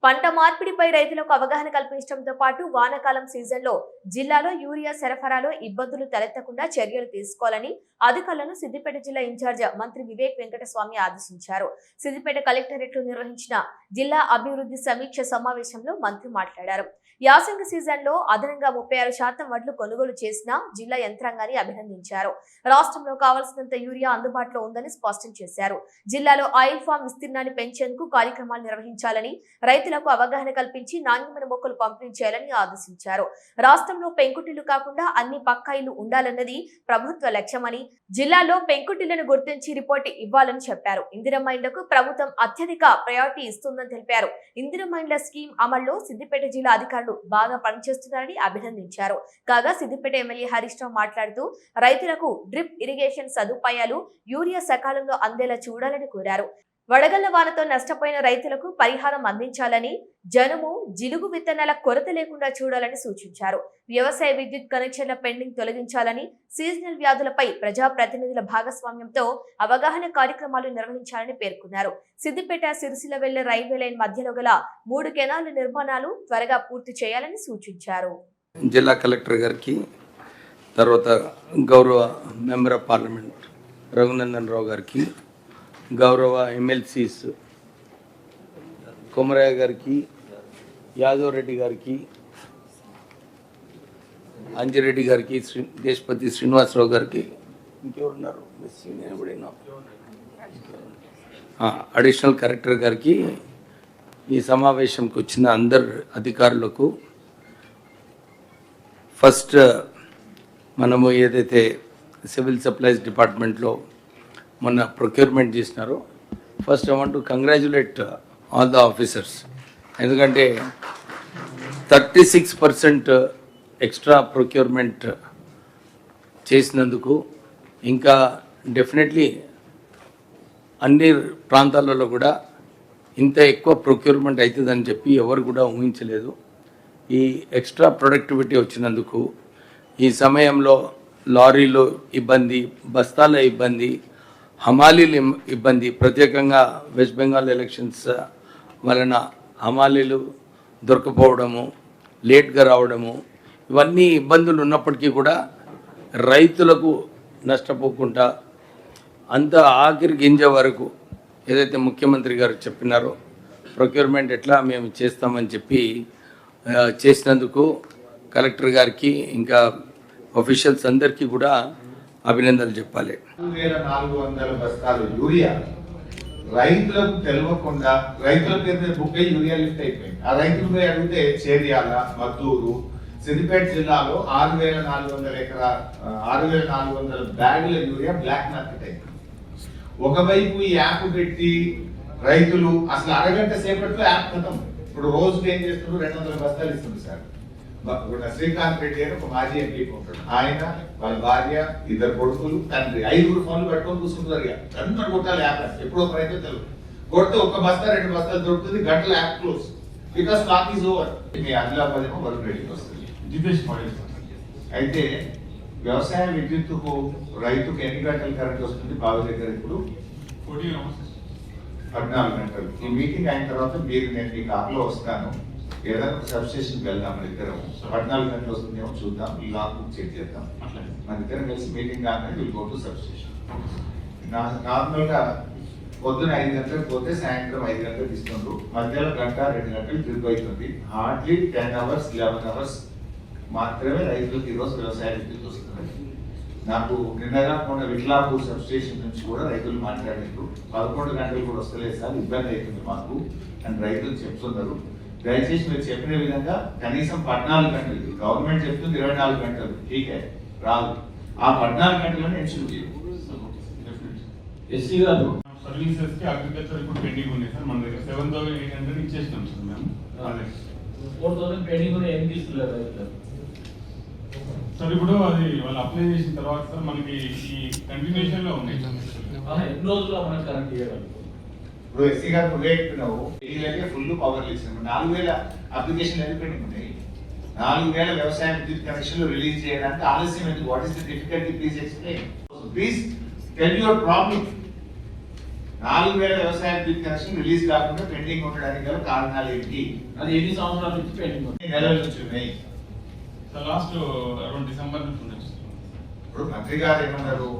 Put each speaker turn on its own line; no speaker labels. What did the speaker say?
పంట మార్పిడిపై రైతులకు అవగాహన కల్పించడంతో పాటు వానాకాలం సీజన్లో జిల్లాలో యూరియా సరఫరాలో ఇబ్బందులు తలెత్తకుండా చర్యలు తీసుకోవాలని అధికారులను సిద్దిపేట జిల్లా ఇన్ఛార్జ్ మంత్రి వివేక్ వెంకటస్వామి ఆదేశించారు. సిద్దిపేట కలెక్టరేట్ లో నిర్వహించిన జిల్లా అభివృద్ధి సమీక్ష సమావేశంలో మంత్రి మాట్లాడారు. యాసంగి సీజన్లో అదనంగా 36% వడ్లు కొనుగోలు చేసిన జిల్లా యంత్రాంగాన్ని అభినందించారు. రాష్ట్రంలో కావాల్సినంత యూరియా అందుబాటులో ఉందని స్పష్టం చేశారు. జిల్లాలో ఆయిల్ ఫామ్ విస్తీర్ణాన్ని పెంచేందుకు కార్యక్రమాలు నిర్వహించాలని, రైతులకు అవగాహన కల్పించి నాణ్యమైన మొక్కలు పంపిణీ చేయాలని ఆదేశించారు. రాష్ట్రంలో పెంకుటిల్లు కాకుండా అన్ని పక్కా ఇళ్లు ఉండాలన్నది ప్రభుత్వ లక్ష్యమని, జిల్లాలో పెంకుటిళ్లను గుర్తించి రిపోర్ట్ ఇవ్వాలని చెప్పారు. ఇందిరమ్మ ఇండ్లకు ప్రభుత్వం అత్యధిక ప్రయారిటీ ఇస్తుందని తెలిపారు. ఇందిరమ్మ ఇండ్ల స్కీమ్ అమల్లో సిద్దిపేట జిల్లా అధికారులు బాగా పనిచేస్తున్నారని అభినందించారు. కాగా సిద్దిపేట ఎమ్మెల్యే హరీష్ రావు మాట్లాడుతూ రైతులకు డ్రిప్ ఇరిగేషన్ సదుపాయాలు, యూరియా సకాలంలో అందేలా చూడాలని కోరారు. వడగళ్ల వానతో నష్టపోయిన రైతులకు పరిహారం అందించాలని, జనుము, జిలుగు విత్తనాల కొరత లేకుండా చూడాలని సూచించారు. వ్యవసాయ విద్యుత్ కనెక్షన్ల పెండింగ్ తొలగించాలని, సీజనల్ వ్యాధులపై ప్రజాప్రతినిధుల భాగస్వామ్యంతో అవగాహన కార్యక్రమాలు నిర్వహించాలని పేర్కొన్నారు. సిద్దిపేట సిరిసిల్ల వెళ్లే రైల్వే లైన్ మధ్యలో గల 3 కెనాల నిర్మాణాలు త్వరగా పూర్తి చేయాలని సూచించారు.
జిల్లా కలెక్టర్ గారికి, తర్వాత గౌరవ member of parliament Raghunandan Rao గారికి, గౌరవ ఎమ్మెల్సీస్ కొమరయ్య గారికి, యాదవ్ రెడ్డి గారికి, అంజిరెడ్డి గారికి, దేశపతి శ్రీనివాసరావు గారికి, ఇంకెవరున్నారు అడిషనల్ కలెక్టర్ గారికి, ఈ సమావేశంకి వచ్చిన అందరు అధికారులకు ఫస్ట్ మనము ఏదైతే సివిల్ సప్లైస్ డిపార్ట్మెంట్లో మొన్న ప్రొక్యూర్మెంట్ చేసినారో, first I want to congratulate all the officers. ఎందుకంటే 36% ఎక్స్ట్రా ప్రొక్యూర్మెంట్ చేసినందుకు, ఇంకా డెఫినెట్లీ అన్ని ప్రాంతాలలో కూడా ఇంత ఎక్కువ ప్రొక్యూర్మెంట్ అవుతుందని చెప్పి ఎవరు కూడా ఊహించలేదు. ఈ ఎక్స్ట్రా ప్రొడక్టివిటీ వచ్చినందుకు, ఈ సమయంలో లారీలు ఇబ్బంది, బస్తాల ఇబ్బంది, హమాలీలు ఇబ్బంది, ప్రత్యేకంగా వెస్ట్ బెంగాల్ ఎలక్షన్స్ వలన హమాలీలు దొరకపోవడము, లేట్గా రావడము, ఇవన్నీ ఇబ్బందులు ఉన్నప్పటికీ కూడా రైతులకు నష్టపోకుండా అంత ఆఖరి గింజ వరకు ఏదైతే ముఖ్యమంత్రి గారు చెప్పినారో ప్రొక్యూర్మెంట్ ఎట్లా మేము చేస్తామని చెప్పి చేసినందుకు కలెక్టర్ గారికి, ఇంకా ఆఫీషియల్స్ అందరికీ కూడా అభినందనలు చెప్పాలి.
2400 బస్తాలు యూరియా రైతులకు తెలియకుండా, రైతుల పేరు మీద బుక్ అయ్యి యూరియా లిఫ్ట్ అయిపోయింది. ఆ రైతులు పోయి అడిగితే చేర్యాల, మద్దూరు, సిద్దిపేట జిల్లాలో 6400 బ్యాగుల యూరియా బ్లాక్ మార్కెట్ అయిపోయింది. ఒకవైపు ఈ యాప్ పెట్టి రైతులు అసలు అరగంట సేపట్లో యాప్ ఖతం. ఇప్పుడు రోజుకి ఏం చేస్తున్నారు, 200 బస్తాలు ఇస్తుంది సార్. శ్రీకాంత్ రెడ్డి అని ఒక మాజీ ఎంపీ ఉంటాడు, ఆయన, వాళ్ళ భార్య, 2 కొడుకులు, తండ్రి, 5 ఫోన్లు పెట్టుకొని కూర్చుంటారు. అందరూ కొట్టాలి యాప్. ఎప్పుడో ఒక రైతు తెలుగు కొడితే 1 బస్తా 2 బస్తాలు దొరుకుతుంది, గంటల app close, because stock is over. మీ ఆదిలాబాద్ ఏమో వర్క్ రెడీకి వస్తుంది. అయితే వ్యవసాయ విద్యుత్తుకు రైతుకు ఎన్ని గంటలు కరెంట్ వస్తుంది? బావి దగ్గర ఇప్పుడు 14 గంటలు. ఈ మీటింగ్ అయిన తర్వాత నేను మీ కార్లో వస్తాను, ఏదైనా ఒక సబ్స్టేషన్కి వెళ్దాం. మన ఇద్దరం 14 గంటలు వస్తుందేమో చూద్దాం, ఈ లాక్ బుక్ చెక్ చేద్దాం. మన ఇద్దరం కలిసి మీటింగ్ కాగానే విల్ గో టు సబ్స్టేషన్. నార్మల్గా పొద్దున 5 గంటలకు పోతే సాయంత్రం 5 గంటలకు ఇస్తుండ్రు, మధ్యలో 1-2 గంటలు ట్రిప్ అవుతుంది. హార్డ్లీ 10 అవర్స్ 11 అవర్స్ మాత్రమే రైతులకు ఈరోజు వ్యవసాయ విద్యుత్ వస్తుంది. నాకు నిన్నగా మొన్న విట్లాపూర్ సబ్స్టేషన్ నుంచి కూడా రైతులు మాట్లాడారు, 11 గంటలు కూడా వస్తలేదు సార్, ఇబ్బంది అవుతుంది మాకు అని రైతులు చెప్తున్నారు. దయచేసి మీరు చెప్పిన విధంగా కనీసం 14 గంటలు, గవర్నమెంట్ చెప్తుంది 24 గంటలు, ఠీకే రాదు, ఆ 14 గంటలను ఎన్షూర్ చేయాలి.
ఎస్సీ గారు సర్వీసెస్ కి అగ్రికల్చర్ ఇప్పుడు పెండింగ్ ఉంది సార్, మన దగ్గర 7800 ఇచ్చేసినాం సార్ మేము. అదే
4000 పెండింగ్ ఉంది, ఏం తీసుకున్నారు
సార్? ఇప్పుడు అది వాళ్ళు అప్లై చేసిన తర్వాత సార్ మనకి ఈ కంటిన్యూషన్ లో ఉన్నాయి.
ఎన్ని రోజుల్లో మనకు కరెక్ట్ చేయాలి?
ఇప్పుడు ఎస్సీ గారు చెప్పినావు, వీళ్ళకే ఫుల్ పవర్ ఇచ్చినాము. 4000 అప్లికేషన్ ఎందుకు పెండింగ్ ఉన్నాయి? 4000 వ్యవసాయ విద్యుత్ కనెక్షన్లు రిలీజ్ చేయడానికి ఆలస్యం ఎందుకు? What is the difficulty? Please explain. Please tell your problem. 4000 వ్యవసాయ బిల్ కనెక్షన్ రిలీజ్ కాకుండా పెండింగ్ ఉండడానికి గల కారణాలు ఏంటి?
అది ఎన్ని సంవత్సరాల నుంచి పెండింగ్ ఉంది?
ఎన్ని నెలల నుంచి ఉన్నాయి?
సార్ లాస్ట్ అరౌండ్ డిసెంబర్ నుంచి ఉండొచ్చు.
ఇప్పుడు మంత్రి గారు ఏమన్నారు?